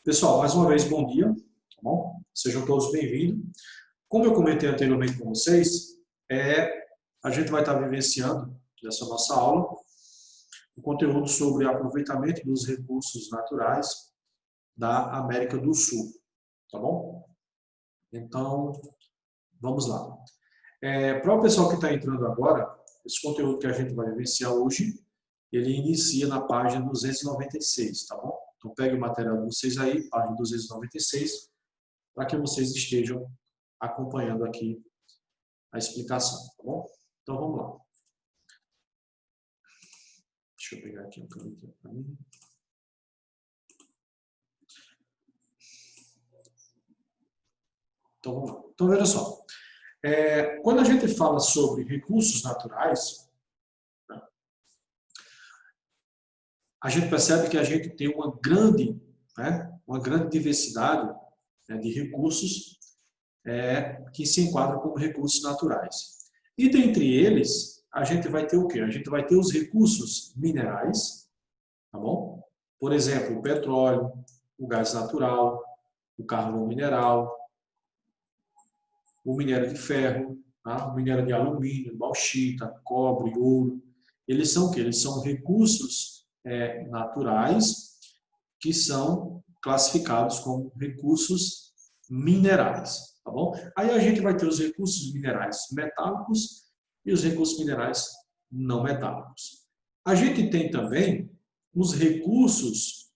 Pessoal, mais uma vez, bom dia, tá bom? Sejam todos bem-vindos. Como eu comentei anteriormente com vocês, a gente vai estar vivenciando nessa nossa aula o conteúdo sobre aproveitamento dos recursos naturais da América do Sul, tá bom? Então, vamos lá. Para o pessoal que está entrando agora, esse conteúdo que a gente vai vivenciar hoje, ele inicia na página 296, tá bom? Então, pegue o material de vocês aí, página 296, para que vocês estejam acompanhando aqui a explicação, tá bom? Então, vamos lá. Deixa eu pegar aqui um canetinho para mim. Então, vamos lá. Então, veja só. Quando a gente fala sobre recursos naturais, né, a gente percebe que a gente tem uma grande diversidade, né, de recursos que se enquadram como recursos naturais. E dentre eles, a gente vai ter o quê? A gente vai ter os recursos minerais, tá bom? Por exemplo, o petróleo, o gás natural, o carvão mineral, o minério de ferro, tá? O minério de alumínio, bauxita, cobre, ouro. Eles são o quê? Eles são recursos naturais que são classificados como recursos minerais, tá bom? Aí a gente vai ter os recursos minerais metálicos e os recursos minerais não metálicos. A gente tem também os recursos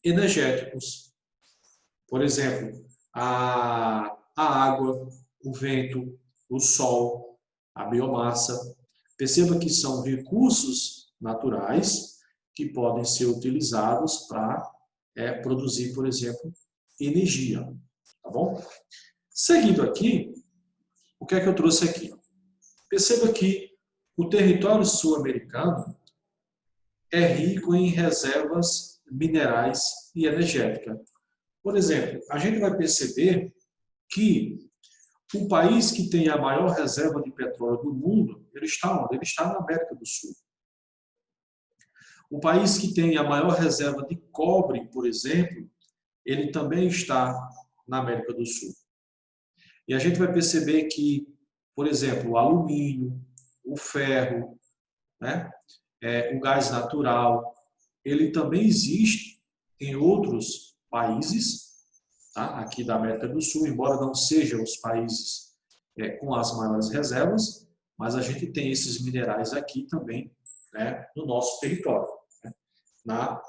energéticos, por exemplo, a água, o vento, o sol, a biomassa. Perceba que são recursos naturais que podem ser utilizados para produzir, por exemplo, energia. Tá bom? Seguindo aqui, o que é que eu trouxe aqui? Perceba que o território sul-americano é rico em reservas minerais e energéticas. Por exemplo, a gente vai perceber que o país que tem a maior reserva de petróleo do mundo, ele está onde? Ele está na América do Sul. O país que tem a maior reserva de cobre, por exemplo, ele também está na América do Sul. E a gente vai perceber que, por exemplo, o alumínio, o ferro, né, o gás natural, ele também existe em outros países, tá, aqui da América do Sul, embora não sejam os países com as maiores reservas, mas a gente tem esses minerais aqui também, né, no nosso território, né, na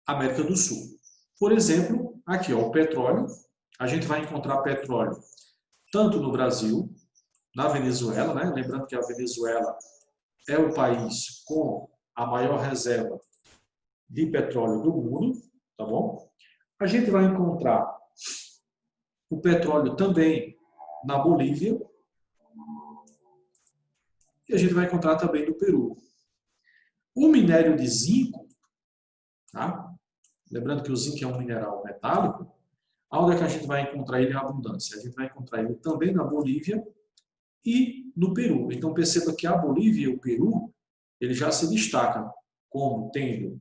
América do Sul. Por exemplo, aqui ó, o petróleo, a gente vai encontrar petróleo tanto no Brasil, na Venezuela, né, lembrando que a Venezuela é o país com a maior reserva de petróleo do mundo, tá bom? A gente vai encontrar o petróleo também na Bolívia e a gente vai encontrar também no Peru. O minério de zinco, tá? Lembrando que o zinco é um mineral metálico, onde é que a gente vai encontrar ele em abundância? A gente vai encontrar ele também na Bolívia e no Peru. Então perceba que a Bolívia e o Peru, ele já se destacam como tendo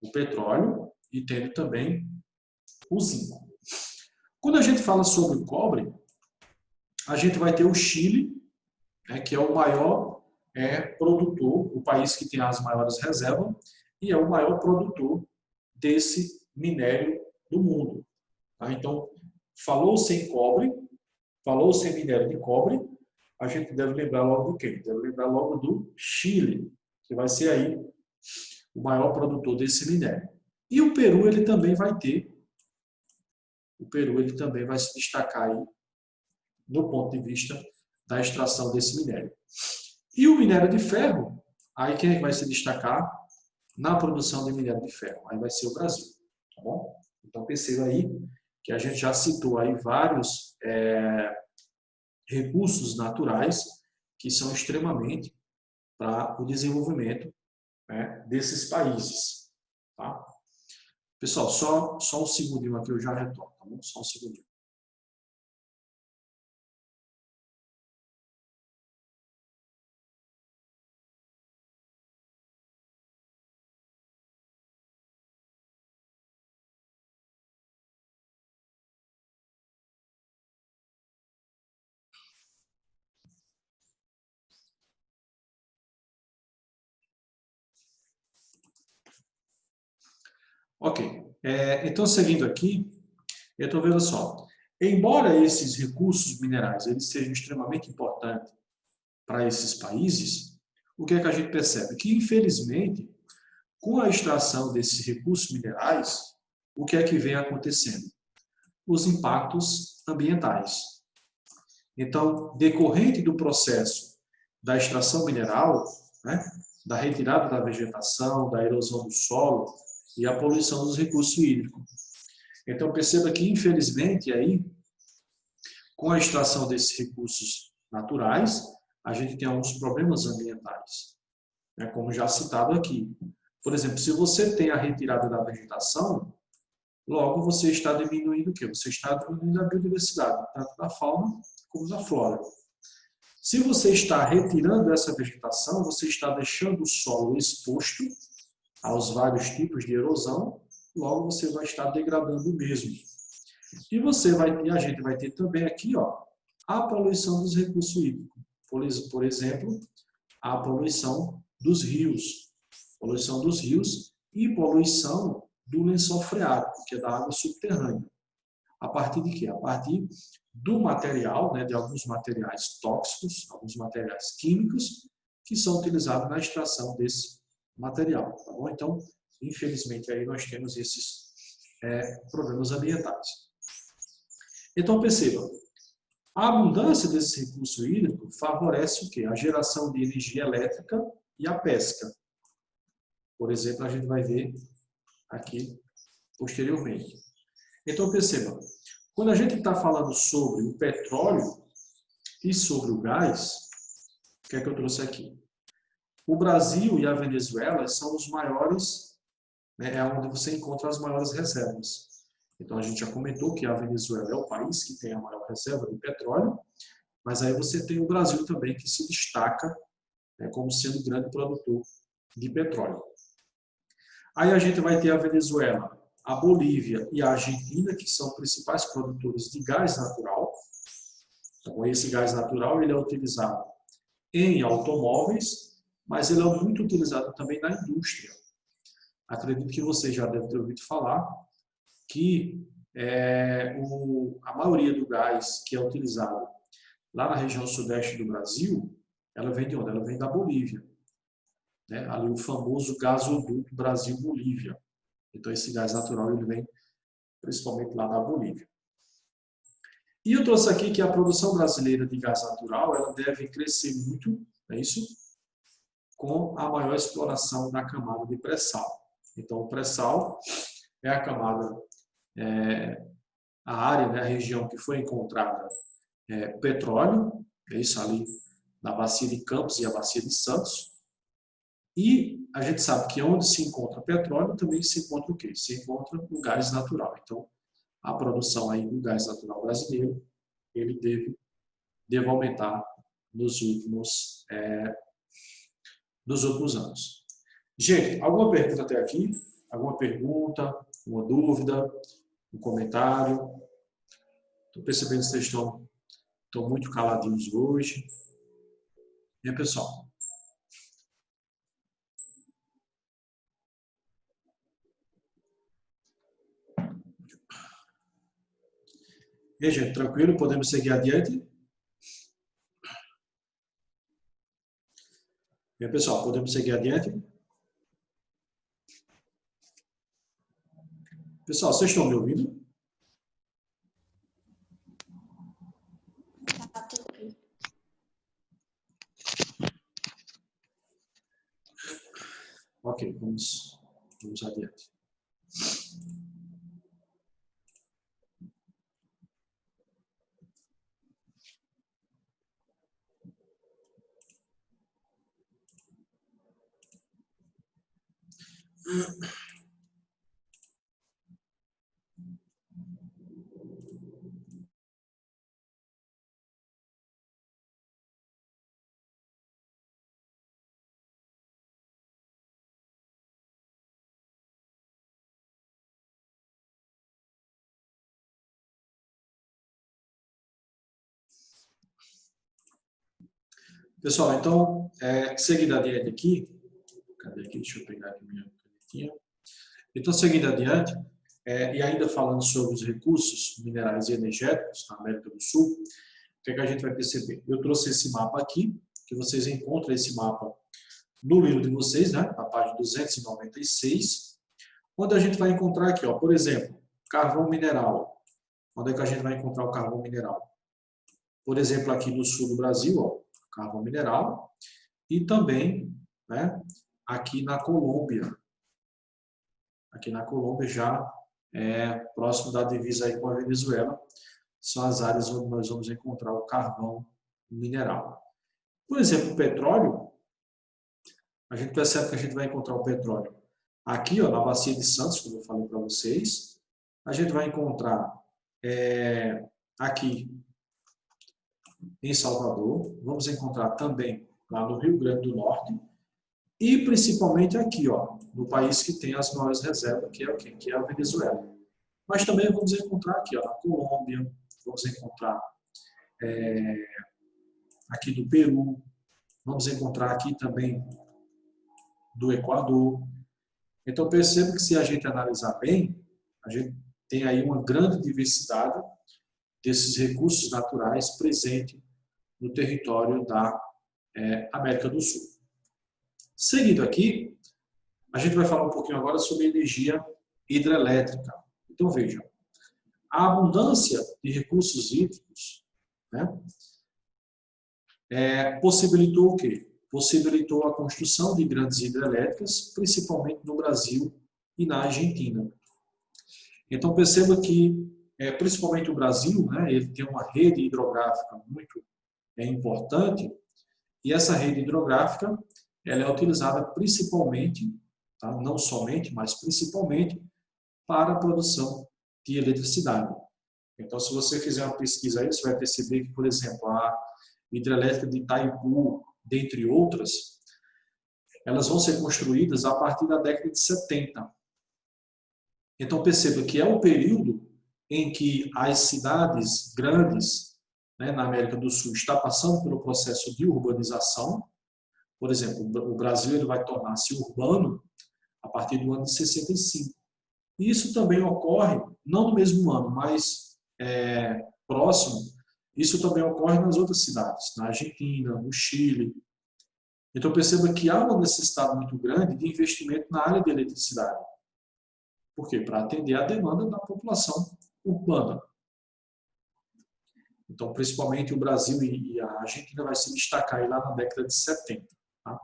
o petróleo e tendo também o zinco. Quando a gente fala sobre o cobre, a gente vai ter o Chile, né, que é o maior produtor, o país que tem as maiores reservas, e é o maior produtor desse minério do mundo. Tá? Então, falou-se em cobre, falou-se em minério de cobre, a gente deve lembrar logo do quê? Deve lembrar logo do Chile, que vai ser aí o maior produtor desse minério. E o Peru, ele também vai ter, o Peru, ele também vai se destacar aí do ponto de vista da extração desse minério. E o minério de ferro, aí quem vai se destacar na produção de minério de ferro? Aí vai ser o Brasil, tá bom? Então perceba aí que a gente já citou aí vários recursos naturais que são extremamente para o desenvolvimento, né, desses países, tá? Pessoal, só um segundinho aqui, eu já retorno, tá bom? Só um segundinho. Ok. Então, seguindo aqui, então veja só. Embora esses recursos minerais eles sejam extremamente importantes para esses países, o que é que a gente percebe? Que, infelizmente, com a extração desses recursos minerais, o que é que vem acontecendo? Os impactos ambientais. Então, decorrente do processo da extração mineral, né, da retirada da vegetação, da erosão do solo e a poluição dos recursos hídricos. Então, perceba que, infelizmente, aí, com a extração desses recursos naturais, a gente tem alguns problemas ambientais, né, como já citado aqui. Por exemplo, se você tem a retirada da vegetação, logo você está diminuindo o quê? Você está diminuindo a biodiversidade, tanto da fauna como da flora. Se você está retirando essa vegetação, você está deixando o solo exposto aos vários tipos de erosão, logo você vai estar degradando o mesmo. E a gente vai ter também aqui, ó, a poluição dos recursos hídricos. Por exemplo, a poluição dos rios. Poluição dos rios e poluição do lençol freático, que é da água subterrânea. A partir de quê? A partir do material, né, de alguns materiais tóxicos, alguns materiais químicos, que são utilizados na extração desse material. Tá bom? Então, infelizmente, aí nós temos esses problemas ambientais. Então, perceba, a abundância desse recurso hídrico favorece o quê? A geração de energia elétrica e a pesca. Por exemplo, a gente vai ver aqui posteriormente. Então, perceba, quando a gente está falando sobre o petróleo e sobre o gás, o que é que eu trouxe aqui? O Brasil e a Venezuela são os maiores, né, é onde você encontra as maiores reservas. Então, a gente já comentou que a Venezuela é o país que tem a maior reserva de petróleo, mas aí você tem o Brasil também, que se destaca, né, como sendo grande produtor de petróleo. Aí a gente vai ter a Venezuela, a Bolívia e a Argentina, que são principais produtores de gás natural. Então, esse gás natural ele é utilizado em automóveis, mas ele é muito utilizado também na indústria. Acredito que você já deve ter ouvido falar que a maioria do gás que é utilizado lá na região sudeste do Brasil, ela vem de onde? Ela vem da Bolívia. Né? Ali o famoso gasoduto Brasil-Bolívia. Então, esse gás natural ele vem principalmente lá da Bolívia. E eu trouxe aqui que a produção brasileira de gás natural ela deve crescer muito, é isso? Com a maior exploração da camada de pré-sal. Então, o pré-sal é a camada, a área, né, a região que foi encontrada petróleo, é isso ali na bacia de Campos e a bacia de Santos. E a gente sabe que onde se encontra petróleo também se encontra o quê? Se encontra o gás natural. Então, a produção aí do gás natural brasileiro, ele deve aumentar nos últimos anos. Gente, alguma pergunta até aqui? Alguma pergunta, uma dúvida, um comentário? Estou percebendo que vocês estão muito caladinhos hoje. E aí, pessoal? E aí, gente, tranquilo? Podemos seguir adiante? E aí, pessoal, podemos seguir adiante? Pessoal, vocês estão me ouvindo? Ok, vamos adiante. Pessoal, então, seguindo adiante aqui, cadê aqui? Deixa eu pegar aqui minha canetinha. Então, seguindo adiante, e ainda falando sobre os recursos minerais e energéticos na América do Sul, o que é que a gente vai perceber? Eu trouxe esse mapa aqui, que vocês encontram esse mapa no livro de vocês, né, na página 296, onde a gente vai encontrar aqui, ó, por exemplo, carvão mineral. Onde é que a gente vai encontrar o carvão mineral? Por exemplo, aqui no sul do Brasil, ó, carvão mineral, e também, né, aqui na Colômbia. Aqui na Colômbia, já próximo da divisa aí com a Venezuela, são as áreas onde nós vamos encontrar o carvão mineral. Por exemplo, o petróleo, a gente percebe que a gente vai encontrar o petróleo aqui, ó, na Bacia de Santos, como eu falei para vocês. A gente vai encontrar aqui em Salvador, vamos encontrar também lá no Rio Grande do Norte e principalmente aqui, ó, no país que tem as maiores reservas, que é o quê? Que é a Venezuela. Mas também vamos encontrar aqui, ó, na Colômbia, vamos encontrar aqui do Peru, vamos encontrar aqui também do Equador. Então perceba que se a gente analisar bem, a gente tem aí uma grande diversidade desses recursos naturais presentes no território da América do Sul. Seguindo aqui, a gente vai falar um pouquinho agora sobre energia hidrelétrica. Então vejam, a abundância de recursos hídricos, né, possibilitou o quê? Possibilitou a construção de grandes hidrelétricas, principalmente no Brasil e na Argentina. Então perceba que, principalmente o Brasil, né, ele tem uma rede hidrográfica muito importante, e essa rede hidrográfica ela é utilizada principalmente, tá, não somente, mas principalmente, para a produção de eletricidade. Então, se você fizer uma pesquisa aí, você vai perceber que, por exemplo, a hidrelétrica de Itaipu, dentre outras, elas vão ser construídas a partir da década de 70. Então, perceba que é o período em que as cidades grandes, né, na América do Sul estão passando pelo processo de urbanização. Por exemplo, o Brasil ele vai tornar-se urbano a partir do ano de 65. E isso também ocorre, não no mesmo ano, mas próximo, isso também ocorre nas outras cidades, na Argentina, no Chile. Então perceba que há uma necessidade muito grande de investimento na área de eletricidade. Por quê? Para atender a demanda da população urbana. Então, principalmente o Brasil e a Argentina vai se destacar aí lá na década de 70. Tá?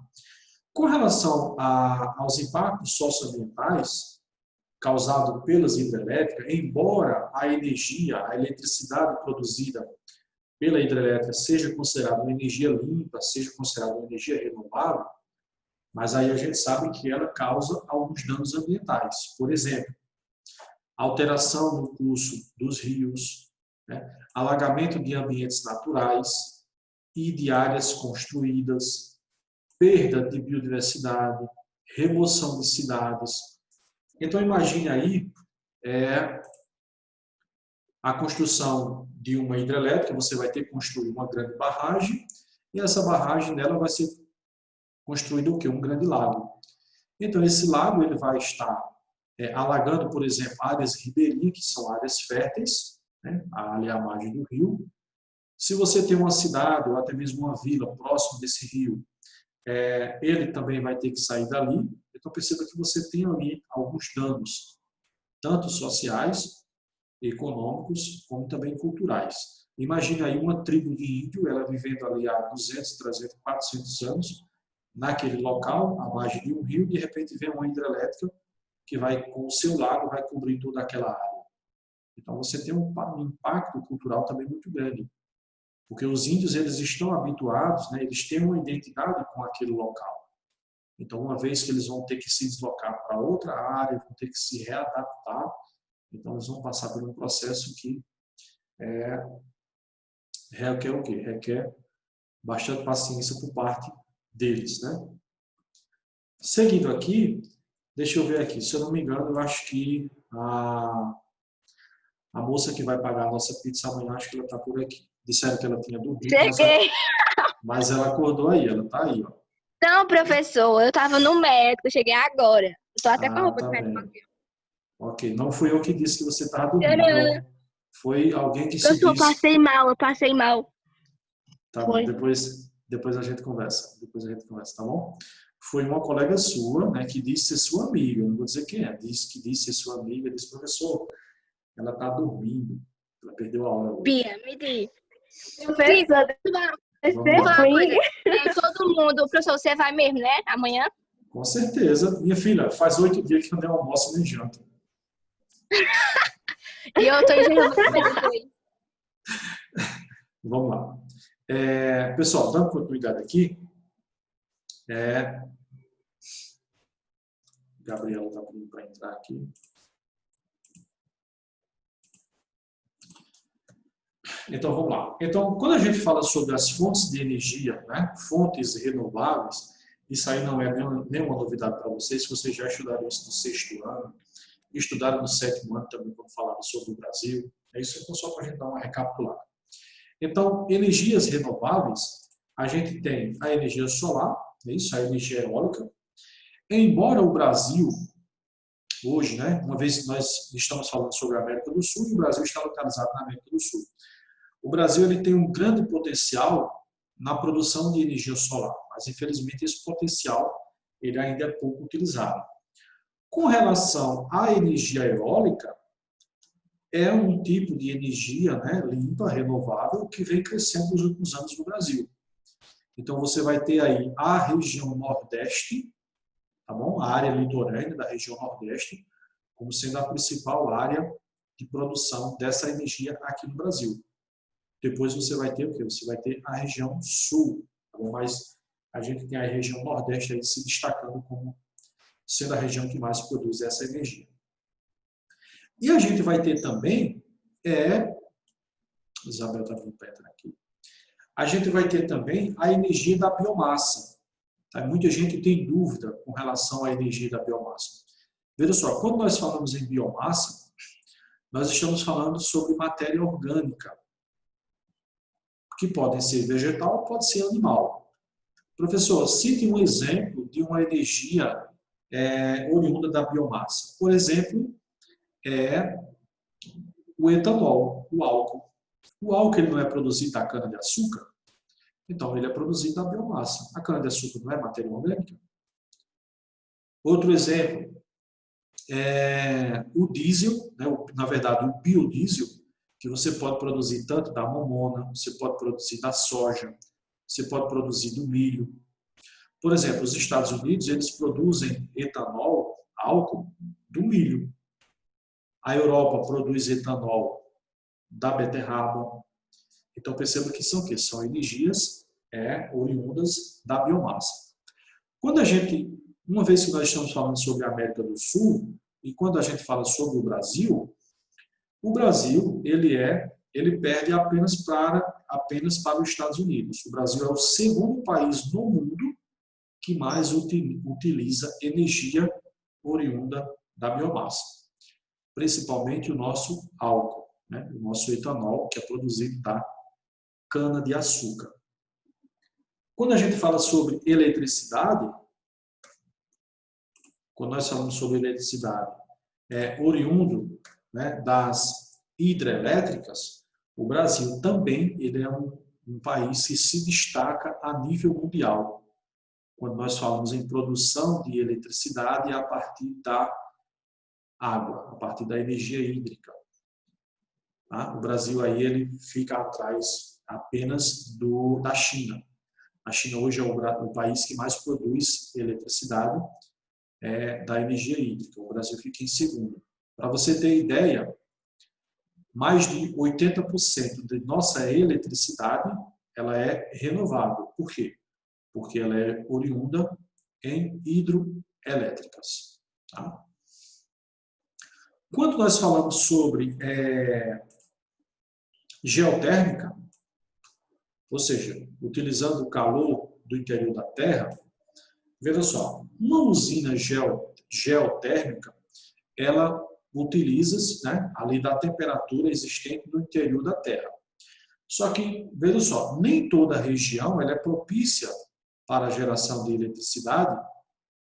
Com relação aos impactos socioambientais causados pelas hidrelétricas, embora a energia, a eletricidade produzida pela hidrelétrica seja considerada uma energia limpa, seja considerada uma energia renovável, mas aí a gente sabe que ela causa alguns danos ambientais. Por exemplo, alteração no curso dos rios, né? Alagamento de ambientes naturais e de áreas construídas, perda de biodiversidade, remoção de cidades. Então imagine aí a construção de uma hidrelétrica, você vai ter que construir uma grande barragem e essa barragem nela vai ser construído o quê? Um grande lago. Então esse lago ele vai estar alagando, por exemplo, áreas ribeirinhas, que são áreas férteis, né, ali à margem do rio. Se você tem uma cidade ou até mesmo uma vila próximo desse rio, ele também vai ter que sair dali. Então perceba que você tem ali alguns danos, tanto sociais, econômicos, como também culturais. Imagine aí uma tribo de índio, ela vivendo ali há 200, 300, 400 anos, naquele local, à margem de um rio, de repente vem uma hidrelétrica que vai, com o seu lago, vai cobrir toda aquela área. Então você tem um impacto cultural também muito grande. Porque os índios eles estão habituados, né, eles têm uma identidade com aquele local. Então, uma vez que eles vão ter que se deslocar para outra área, vão ter que se readaptar, então eles vão passar por um processo que requer o quê? Requer bastante paciência por parte deles, né? Seguindo aqui, deixa eu ver aqui, se eu não me engano, eu acho que a moça que vai pagar a nossa pizza amanhã, acho que ela está por aqui. Disseram que ela tinha dormido, Cheguei! mas ela acordou aí, ela está aí, ó. Não, professor, eu tava no médico, cheguei agora. Eu tô até com a Ah, roupa de tá médico bem. aqui. Ok, não fui eu que disse que você estava dormindo. Tcharam! Foi alguém que se Eu disse. passei mal. Tá bom, Foi. depois a gente conversa. Depois a gente conversa, tá bom? Foi uma colega sua, né, que disse ser sua amiga. Eu não vou dizer quem é. Disse ser sua amiga. Disse, professor, ela está dormindo. Ela perdeu a aula hoje. Bia, me diz. Professor, Vamos lá. Todo mundo, professor, você vai mesmo, né? Amanhã? Com certeza. Minha filha, faz 8 dias que eu não almoço nem janto. E eu tô enxergando depois. Vamos lá. Pessoal, dando continuidade aqui, Gabriela está pedindo para entrar aqui. Então, vamos lá. Então, quando a gente fala sobre as fontes de energia, né, fontes renováveis, isso aí não é nenhuma novidade para vocês, se vocês já estudaram isso no 6º ano, estudaram no 7º ano também, quando falaram sobre o Brasil. É isso, então, só para a gente dar uma recapitulada. Então, energias renováveis, a gente tem a energia solar, é isso, a energia eólica. Embora o Brasil, hoje, né, uma vez que nós estamos falando sobre a América do Sul, e o Brasil está localizado na América do Sul. O Brasil ele tem um grande potencial na produção de energia solar, mas infelizmente esse potencial ele ainda é pouco utilizado. Com relação à energia eólica, é um tipo de energia, né, limpa, renovável, que vem crescendo nos últimos anos no Brasil. Então você vai ter aí a região Nordeste, tá bom? A área litorânea da região Nordeste, como sendo a principal área de produção dessa energia aqui no Brasil. Depois você vai ter o quê? Você vai ter a região Sul, tá bom? Mas a gente tem a região Nordeste aí se destacando como sendo a região que mais produz essa energia. E a gente vai ter também, Isabel está vindo para entrar aqui, a gente vai ter também a energia da biomassa. Tá? Muita gente tem dúvida com relação à energia da biomassa. Veja só, quando nós falamos em biomassa, nós estamos falando sobre matéria orgânica, que pode ser vegetal, pode ser animal. Professor, cite um exemplo de uma energia oriunda da biomassa. Por exemplo, o etanol, o álcool. O álcool ele não é produzido da cana-de-açúcar, então ele é produzido da biomassa. A cana-de-açúcar não é matéria orgânica? Outro exemplo é o diesel, né, na verdade o biodiesel, que você pode produzir tanto da mamona, você pode produzir da soja, você pode produzir do milho. Por exemplo, os Estados Unidos, eles produzem etanol, álcool, do milho. A Europa produz etanol da beterraba. Então, perceba que são o quê? São energias oriundas da biomassa. Quando a gente, uma vez que nós estamos falando sobre a América do Sul, e quando a gente fala sobre o Brasil ele perde apenas para os Estados Unidos. O Brasil é o segundo país no mundo que mais utiliza energia oriunda da biomassa, principalmente o nosso álcool, né? O nosso etanol, que é produzido da cana-de-açúcar. Quando a gente fala sobre eletricidade, quando nós falamos sobre eletricidade, oriundo, né, das hidrelétricas, o Brasil também ele é um país que se destaca a nível mundial, quando nós falamos em produção de eletricidade a partir da água, a partir da energia hídrica. Tá? O Brasil aí ele fica atrás apenas da China. A China hoje é o país que mais produz eletricidade da energia hídrica. O Brasil fica em segundo. Para você ter ideia, mais de 80% de nossa eletricidade ela é renovável. Por quê? Porque ela é oriunda em hidroelétricas. Tá? Quando nós falamos sobre geotérmica, ou seja, utilizando o calor do interior da Terra, veja só, uma usina geotérmica, ela utiliza-se, né, ali da temperatura existente no interior da Terra. Só que, veja só, nem toda região ela é propícia para a geração de eletricidade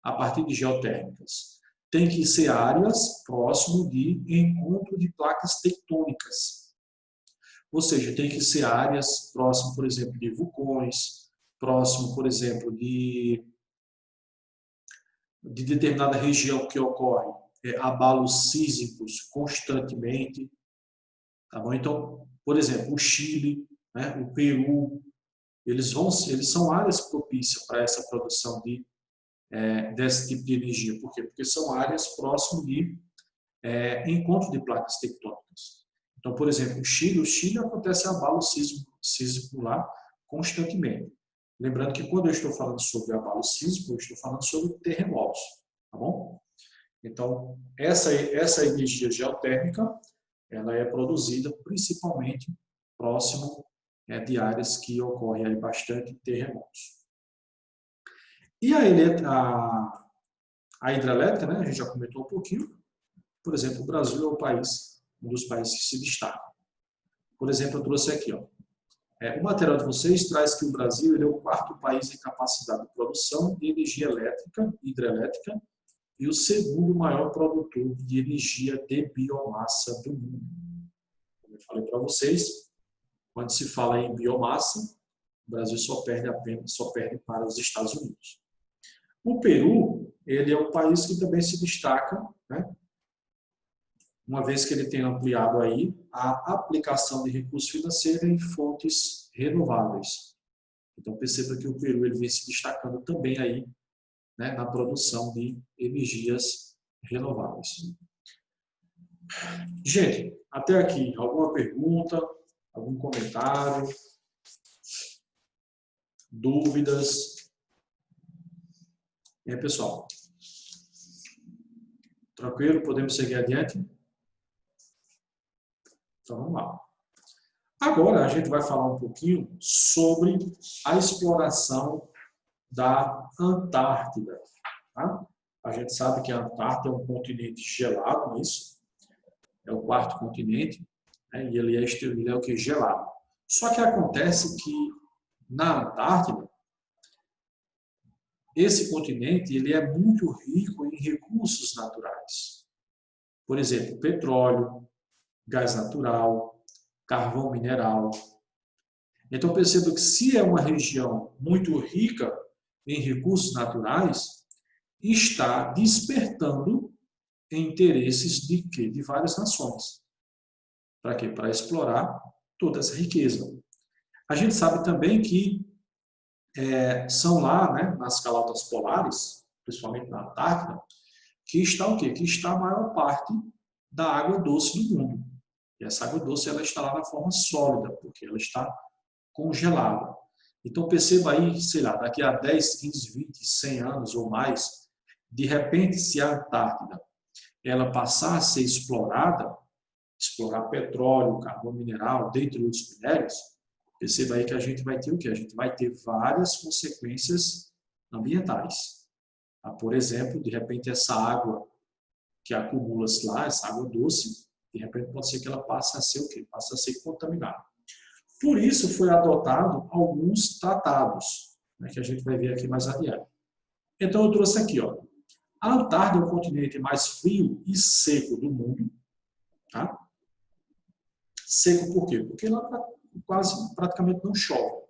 a partir de geotérmicas. tem que ser áreas próximo de encontro de placas tectônicas. Ou seja, tem que ser áreas próximo, por exemplo, de vulcões, próximo, por exemplo, de determinada região que ocorre abalos sísmicos constantemente. Tá bom? Então, por exemplo, o Chile, né, o Peru, eles são áreas propícias para essa produção desse tipo de energia. Por quê? Porque são áreas próximas de encontro de placas tectônicas. Então, por exemplo, o Chile acontece abalo sísmico lá constantemente. Lembrando que quando eu estou falando sobre abalo sísmico, eu estou falando sobre terremotos, tá bom? Então, essa energia geotérmica, ela é produzida principalmente próximo de áreas que ocorrem aí bastante terremotos. E a hidrelétrica, né, a gente já comentou um pouquinho. Por exemplo, o Brasil é um dos países que se destaca. Por exemplo, eu trouxe aqui, ó, o material de vocês traz que o Brasil ele é o 4º país em capacidade de produção de energia elétrica, hidrelétrica, e o 2º maior produtor de energia de biomassa do mundo. Como eu falei para vocês, quando se fala em biomassa, o Brasil só perde para os Estados Unidos. O Peru, ele é um país que também se destaca, né, uma vez que ele tem ampliado aí a aplicação de recursos financeiros em fontes renováveis. Então, perceba que o Peru ele vem se destacando também aí, né, na produção de energias renováveis. Gente, até aqui, alguma pergunta, algum comentário, dúvidas? E aí, pessoal? Tranquilo? Podemos seguir adiante? Então, vamos lá. Agora, a gente vai falar um pouquinho sobre a exploração da Antártida. Tá? A gente sabe que a Antártida é um continente gelado, não é isso? É o 4º continente, né? E ele é o que? Gelado. Só que acontece que na Antártida, esse continente ele é muito rico em recursos naturais. Por exemplo, petróleo, gás natural, carvão mineral. Então, perceba que se é uma região muito rica em recursos naturais, está despertando interesses de quê? De várias nações. Para quê? Para explorar toda essa riqueza. A gente sabe também que são lá, né, nas calotas polares, principalmente na Antártida, que está o quê? Que está a maior parte da água doce do mundo. E essa água doce ela está lá na forma sólida, porque ela está congelada. Então perceba aí, sei lá, daqui a 10, 15, 20, 100 anos ou mais, de repente, se a Antártida ela passar a ser explorada, explorar petróleo, carvão mineral, dentre outros minérios, perceba aí que a gente vai ter o quê? A gente vai ter várias consequências ambientais. Por exemplo, de repente essa água que acumula-se lá, essa água doce, de repente pode ser que ela passe a ser o quê? Passe a ser contaminada. Por isso foi adotado alguns tratados, né, que a gente vai ver aqui mais adiante. Então eu trouxe aqui, ó, a Antártida é o continente mais frio e seco do mundo. Tá? Seco por quê? Porque lá praticamente não chove.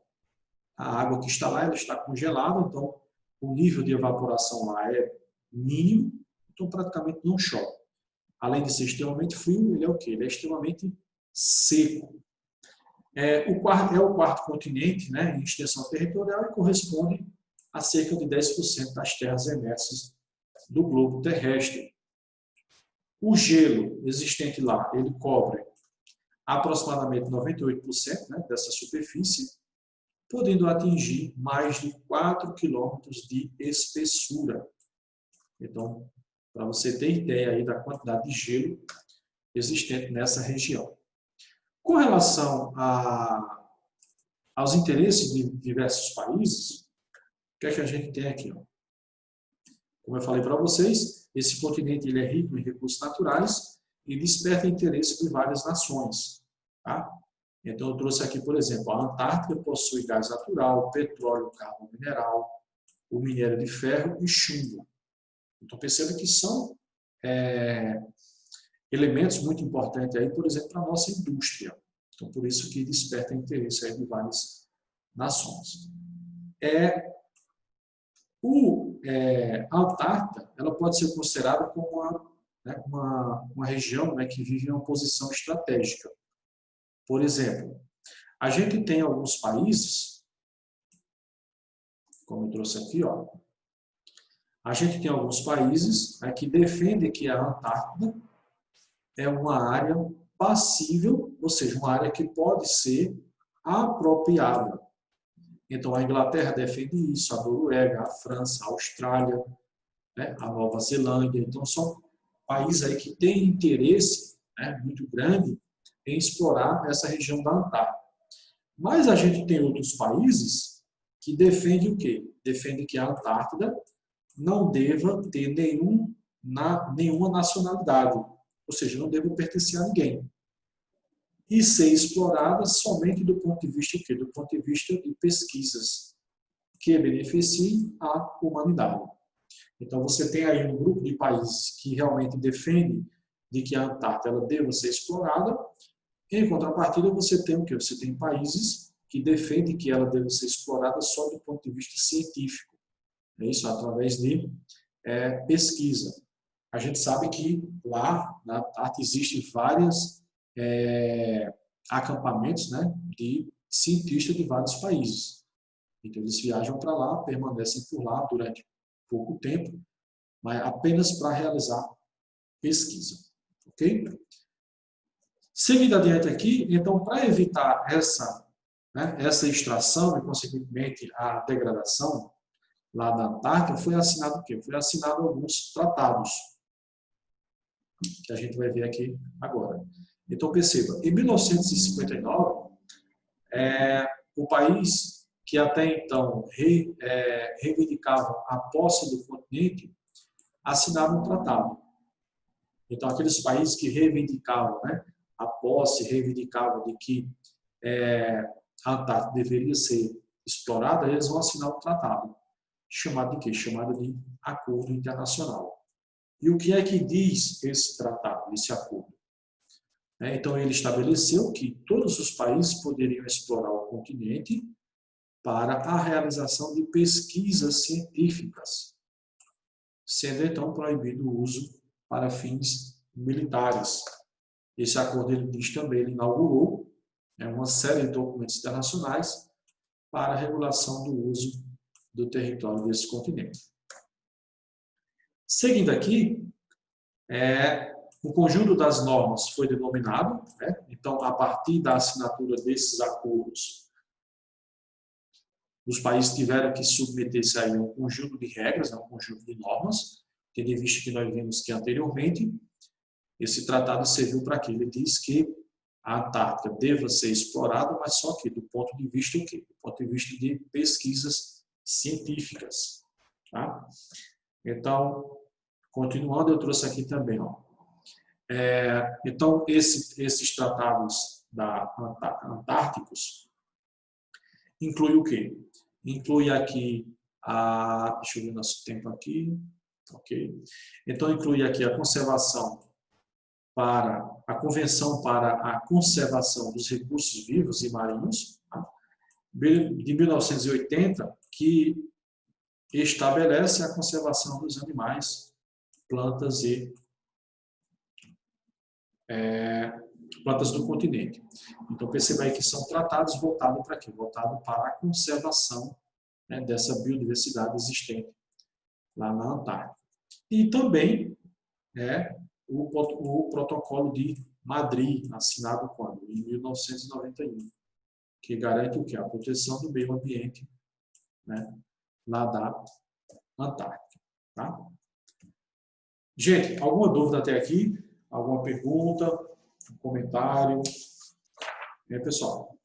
A água que está lá ela está congelada, então o nível de evaporação lá é mínimo, então praticamente não chove. Além de ser extremamente frio, ele é o quê? Ele é extremamente seco. É o 4º continente, né, em extensão territorial e corresponde a cerca de 10% das terras emersas do globo terrestre. O gelo existente lá, ele cobre aproximadamente 98%, né, dessa superfície, podendo atingir mais de 4 quilômetros de espessura. Então, para você ter ideia aí da quantidade de gelo existente nessa região. Com relação aos interesses de diversos países, o que é que a gente tem aqui? Ó? Como eu falei para vocês, esse continente ele é rico em recursos naturais e desperta interesse de várias nações. Tá? Então, eu trouxe aqui, por exemplo, a Antártida possui gás natural, petróleo, carvão mineral, o minério de ferro e chumbo. Então, perceba que são elementos muito importantes aí, por exemplo, para a nossa indústria. Então, por isso que desperta interesse aí de várias nações. A Antártida, ela pode ser considerada como uma região, né, que vive em uma posição estratégica. Por exemplo, a gente tem alguns países, como eu trouxe aqui, ó, a gente tem alguns países, né, que defendem que a Antártida é uma área passível, ou seja, uma área que pode ser apropriada. Então, a Inglaterra defende isso, a Noruega, a França, a Austrália, né, a Nova Zelândia. Então, são países aí que têm interesse, né, muito grande em explorar essa região da Antártida. Mas a gente tem outros países que defendem o quê? Defendem que a Antártida não deva ter nenhuma nacionalidade, ou seja, não deva pertencer a ninguém. E ser explorada somente do ponto de vista o quê? Do ponto de vista de pesquisas que beneficiem a humanidade. Então, você tem aí um grupo de países que realmente defende de que a Antártida ela deva ser explorada. Em contrapartida, você tem o quê? Você tem países que defendem que ela deve ser explorada só do ponto de vista científico. É isso, através de pesquisa. A gente sabe que lá na Antártida existem vários acampamentos, né, de cientistas de vários países. Então, eles viajam para lá, permanecem por lá durante pouco tempo, mas apenas para realizar pesquisa. Ok? Seguindo adiante aqui, então, para evitar essa extração e, consequentemente, a degradação lá da Antártida, foi assinado o quê? Foi assinado alguns tratados, que a gente vai ver aqui agora. Então, perceba, em 1959, o país que até então reivindicava a posse do continente, assinava um tratado. Então, aqueles países que reivindicavam, né, a posse, reivindicavam de que a Antártida deveria ser explorada, eles vão assinar um tratado, chamado de quê? Chamado de Acordo Internacional. E o que é que diz esse tratado, esse acordo? Então, ele estabeleceu que todos os países poderiam explorar o continente para a realização de pesquisas científicas, sendo então proibido o uso para fins militares. Esse acordo, ele diz também, ele inaugurou uma série de documentos internacionais para a regulação do uso do território desse continente. Seguindo aqui, o conjunto das normas foi denominado, né? Então, a partir da assinatura desses acordos, os países tiveram que submeter-se a um conjunto de regras, um conjunto de normas, tendo em vista que nós vimos que anteriormente, esse tratado serviu para quê? Ele diz que a Antártida deva ser explorada, mas só que do ponto de vista o quê? Do ponto de vista de pesquisas científicas. Tá? Então, continuando, eu trouxe aqui também, ó. Então, esses tratados antárticos inclui o quê? Inclui aqui deixa eu ver nosso tempo aqui, ok? Então, inclui aqui a convenção para a conservação dos recursos vivos e marinhos, tá? De 1980, que estabelece a conservação dos animais, plantas e plantas do continente. Então, perceba aí que são tratados voltados para quê? Voltados para a conservação, né, dessa biodiversidade existente lá na Antártida. E também o protocolo de Madrid, assinado quando? Em 1991, que garante o quê? A proteção do meio ambiente, né, lá da Antártida. Tá? Gente, alguma dúvida até aqui? Alguma pergunta? Um comentário? Pessoal?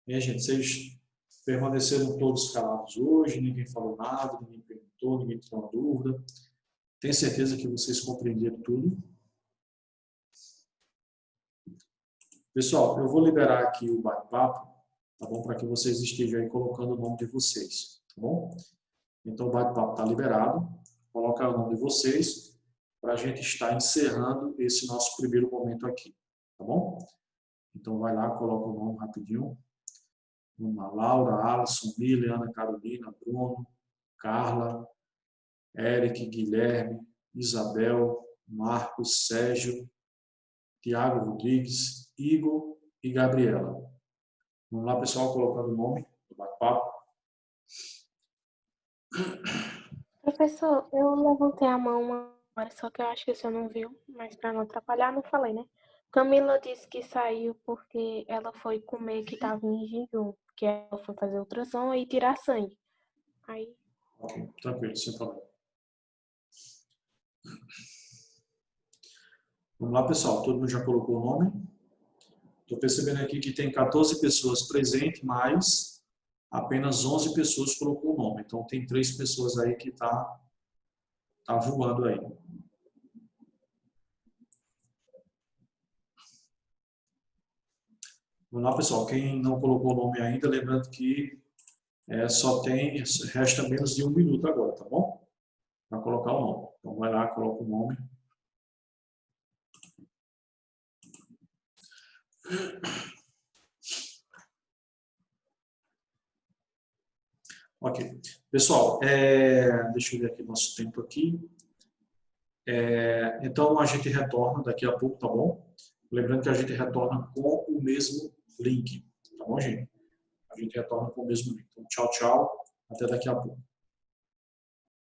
Gente, vocês permaneceram todos calados hoje, ninguém falou nada, ninguém perguntou, ninguém tirou uma dúvida. Tenho certeza que vocês compreenderam tudo. Pessoal, eu vou liberar aqui o bate-papo, tá bom? Para que vocês estejam aí colocando o nome de vocês, tá bom? Então o bate-papo está liberado. Coloca o nome de vocês para a gente estar encerrando esse nosso primeiro momento aqui, tá bom? Então vai lá, coloca o nome rapidinho. Vamos lá, Laura, Alisson, Mila, Ana Carolina, Bruno, Carla, Eric, Guilherme, Isabel, Marcos, Sérgio, Tiago Rodrigues, Igor e Gabriela. Vamos lá, pessoal, colocando o nome do bate-papo. Professor, eu levantei a mão uma hora, só que eu acho que o senhor não viu, mas para não atrapalhar, não falei, né? Camila disse que saiu porque ela foi comer que estava em jejum, que ela foi fazer ultrassom e tirar sangue. Aí... Ok, tranquilo, sem problema. Vamos lá, pessoal, todo mundo já colocou o nome? Estou percebendo aqui que tem 14 pessoas presentes, mas apenas 11 pessoas colocou o nome. Então tem 3 pessoas aí que tá voando aí. Vamos lá, pessoal. Quem não colocou o nome ainda, lembrando que resta menos de 1 minuto agora, tá bom? Para colocar o nome. Então vai lá, coloca o nome. Ok. Pessoal, deixa eu ver aqui nosso tempo aqui. Então a gente retorna daqui a pouco, tá bom? Lembrando que a gente retorna com o mesmo link, tá bom, gente? A gente retorna com o mesmo link. Então, tchau, tchau. Até daqui a pouco.